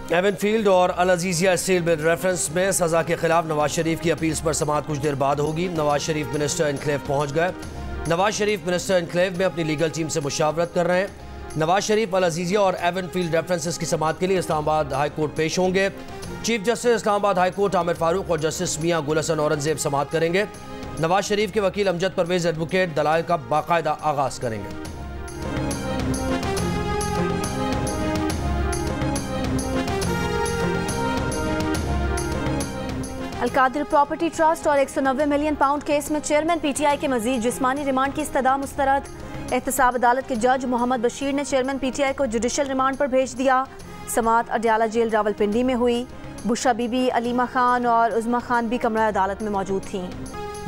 Avenfield और अल Aziziyah steel mill reference में सज़ा के खिलाफ नवाज शरीफ की अपील्स पर समाअत कुछ देर बाद होगी। नवाज शरीफ मिनिस्टर इनक्लेव पहुँच गए। नवाज शरीफ मिनिस्टर इनक्लेव में अपनी लीगल टीम से मुशावरत कर रहे हैं। नवाज शरीफ अल अजीज़िया और एवनफील्ड रेफरेंसेस की समाअत के लिए इस्लामाबाद हाई कोर्ट पेश होंगे। Chief justice Islamabad high court Aamir Farooq और जस्टिस मियां गुल हसन औरंगजेब समाअत करेंगे। नवाज शरीफ के वकील अमजद परवेज एडवोकेट दलाइल का बाकायदा आगाज करेंगे। अलकादिर प्रॉपर्टी ट्रस्ट और 190 मिलियन पाउंड केस में चेयरमैन पीटीआई के मजीद जिस्मानी रिमांड की इस्तदा मुस्तरद। एहतसाब अदालत के जज मोहम्मद बशीर ने चेयरमैन पीटीआई को जुडिशल रिमांड पर भेज दिया। समाअत अडयाला जेल रावलपिंडी में हुई। बुशा बीबी, अलीमा खान और उज़मा खान भी कमरा अदालत में मौजूद थीं।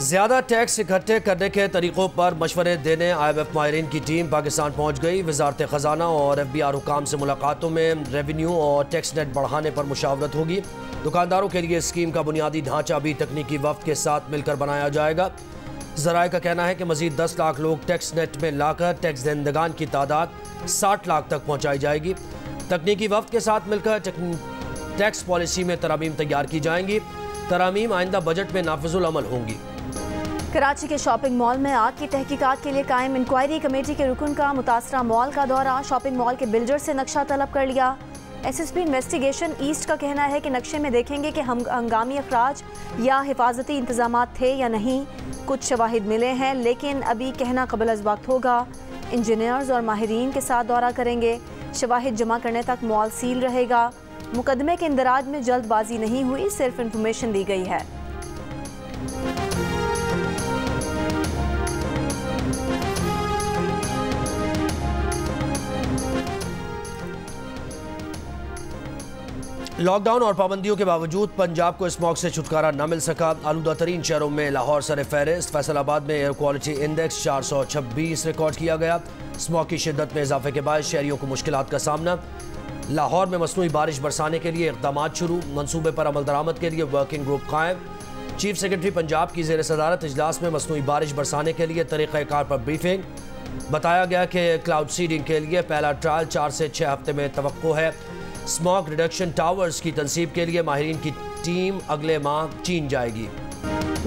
ज़्यादा टैक्स इकट्ठे करने के तरीक़ों पर मशवरे देने IMF माहिरीन की टीम पाकिस्तान पहुँच गई। वज़ारत ख़जाना और FBR हुकाम से मुलाकातों में रेवेन्यू और टैक्स नेट बढ़ाने पर मुशावरत होगी। दुकानदारों के लिए स्कीम का बुनियादी ढांचा भी तकनीकी वफ़द के साथ मिलकर बनाया जाएगा। ज़राए का कहना है कि मज़ीद 10 लाख लोग टैक्स नेट में लाकर टैक्स दहंदगान की तादाद 60 लाख तक पहुँचाई जाएगी। तकनीकी वफ़द के साथ मिलकर टैक्स पॉलिसी में तरामीम तैयार की जाएंगी। तरामीम आइंदा बजट में नाफिजुल अमल होंगी। कराची के शॉपिंग मॉल में आग की तहकीकात के लिए कायम इंक्वायरी कमेटी के रुकन का मुतासरा मॉल का दौरा। शॉपिंग मॉल के बिल्डर से नक्शा तलब कर लिया। SSP इन्वेस्टिगेशन ईस्ट का कहना है कि नक्शे में देखेंगे कि हंगामी अखराज या हिफाजती इंतजामात थे या नहीं। कुछ शवाहिद मिले हैं लेकिन अभी कहना कबल अज़ वक्त होगा। इंजीनियर्स और माहिरीन के साथ दौरा करेंगे। शवाहिद जमा करने तक मॉल सील रहेगा। मुकदमे के इंदराज में जल्दबाजी नहीं हुई, सिर्फ इंफॉर्मेशन दी गई है। लॉकडाउन और पाबंदियों के बावजूद पंजाब को स्मॉग से छुटकारा न मिल सका। आलूदा तरीन शहरों में लाहौर सर फहरिस्त। फैसलाबाद में एयर क्वालिटी इंडेक्स 426 रिकॉर्ड किया गया। स्मॉग की शिद्दत में इजाफे के बाद शहरियों को मुश्किलात का सामना। लाहौर में मसनूई बारिश बरसाने के लिए इक़दाम शुरू। मनसूबे पर अमल दरामद के लिए वर्किंग ग्रुप कायम। चीफ सेक्रेटरी पंजाब की ज़ेर सदारत इजलास में मसनूई बारिश बरसाने के लिए तरीक़ाकार पर ब्रीफिंग। बताया गया कि क्लाउड सीडिंग के लिए पहला ट्रायल 4 से 6 हफ्ते में तवक्को है। स्मॉग रिडक्शन टावर्स की तंसीब के लिए माहिरीन की टीम अगले माह चीन जाएगी।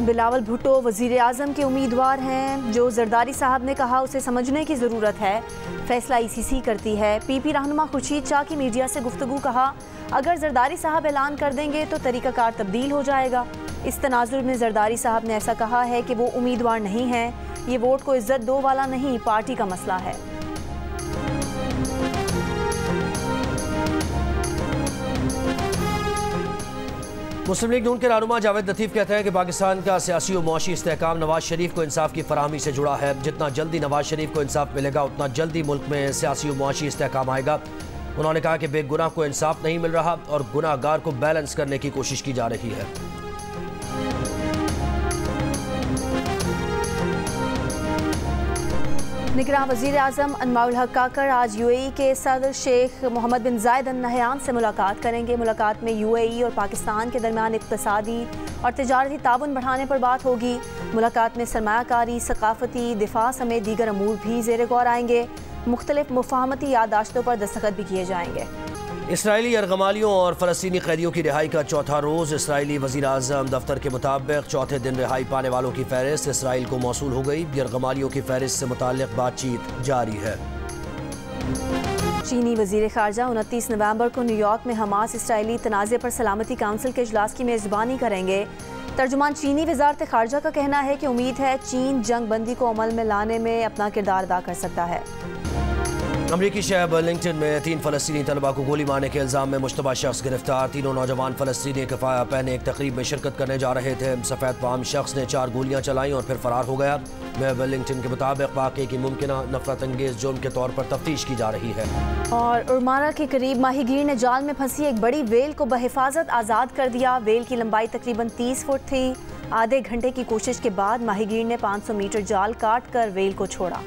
बिलावल भुट्टो वज़ीर आज़म के उम्मीदवार हैं। जो जरदारी साहब ने कहा उसे समझने की ज़रूरत है। फैसला ICC करती है। PP रहनुमा खुर्शीद शाह की मीडिया से गुफ्तगू। कहा अगर जरदारी साहब ऐलान कर देंगे तो तरीक़ाकार तब्दील हो जाएगा। इस तनाजुर में जरदारी साहब ने ऐसा कहा है कि वो उम्मीदवार नहीं हैं। ये वोट को इज्जत दो वाला नहीं, पार्टी का मसला है। मुस्लिम लीग नून के रहनुमा जावेद लतीफ़ कहते हैं कि पाकिस्तान का सियासी और मुआशी इस्तेहकाम नवाज शरीफ को इंसाफ की फराहमी से जुड़ा है। जितना जल्दी नवाज शरीफ को इंसाफ मिलेगा उतना जल्दी मुल्क में सियासी और मुआशी इस्तेहकाम आएगा। उन्होंने कहा कि बेगुनाह को इंसाफ नहीं मिल रहा और गुनाहगार को बैलेंस करने की कोशिश की जा रही है। निगरान वज़ीर आज़म अनवाउल हक काकर आज UAE के सदर शेख मोहम्मद बिन जायद अल नहयान से मुलाकात करेंगे। मुलाकात में UAE और पाकिस्तान के दरमियान इक़्तिसादी और तिजारती ताउन बढ़ाने पर बात होगी। मुलाकात में सरमायाकारी, सकाफती, दिफा समेत दीगर अमूर भी ज़ेर गौर आएंगे। मुख्तलिफ मुफाहमती याददाश्तों पर दस्तखत भी किए जाएंगे। इसराइली यरगमालियों और फ़लस्तीनी कैदियों की रिहाई का चौथा रोज़। इसराइली वज़ीर आज़म दफ्तर के मुताबिक चौथे दिन रिहाई पाने वालों की फहरिस्त इसराइल को मौसूल हो गई। यरगमालियों की फहरिस्त से मुताल्लिक़ बातचीत जारी है। चीनी वज़ीर ख़ारजा 29 नवंबर को न्यूयॉर्क में हमास इसराइली तनाज़े पर सलामती काउंसिल के इजलास की मेज़बानी करेंगे। तर्जुमान चीनी वज़ारत ख़ारजा का कहना है कि उम्मीद है चीन जंग बंदी को अमल में लाने में अपना किरदार अदा कर सकता है। अमरीकी शहर बर्लिंगटन में 3 फ़लस्तीनी तलबा को गोली मारने के इल्ज़ाम में मुश्तबा शख्स गिरफ्तार। तीनों नौजवान फ़लस्तीनी कफ़ाया पहने एक तकरीब में शिरकत करने जा रहे थे। सफ़ेद फाम शख्स ने 4 गोलियां चलाई और फिर फरार हो गया। मेयर बर्लिंगटन के मुताबिक वाक़े की मुमकिना नफरत अंगेज़ जुर्म के तौर पर तफ्तीश की जा रही है। और उर्मारा के करीब माहीगीर ने जाल में फंसी एक बड़ी वेल को बहिफाजत आज़ाद कर दिया। वेल की लंबाई तकरीबन 30 फुट थी। आधे घंटे की कोशिश के बाद माहीगीर ने 500 मीटर जाल काट कर वेल को छोड़ा।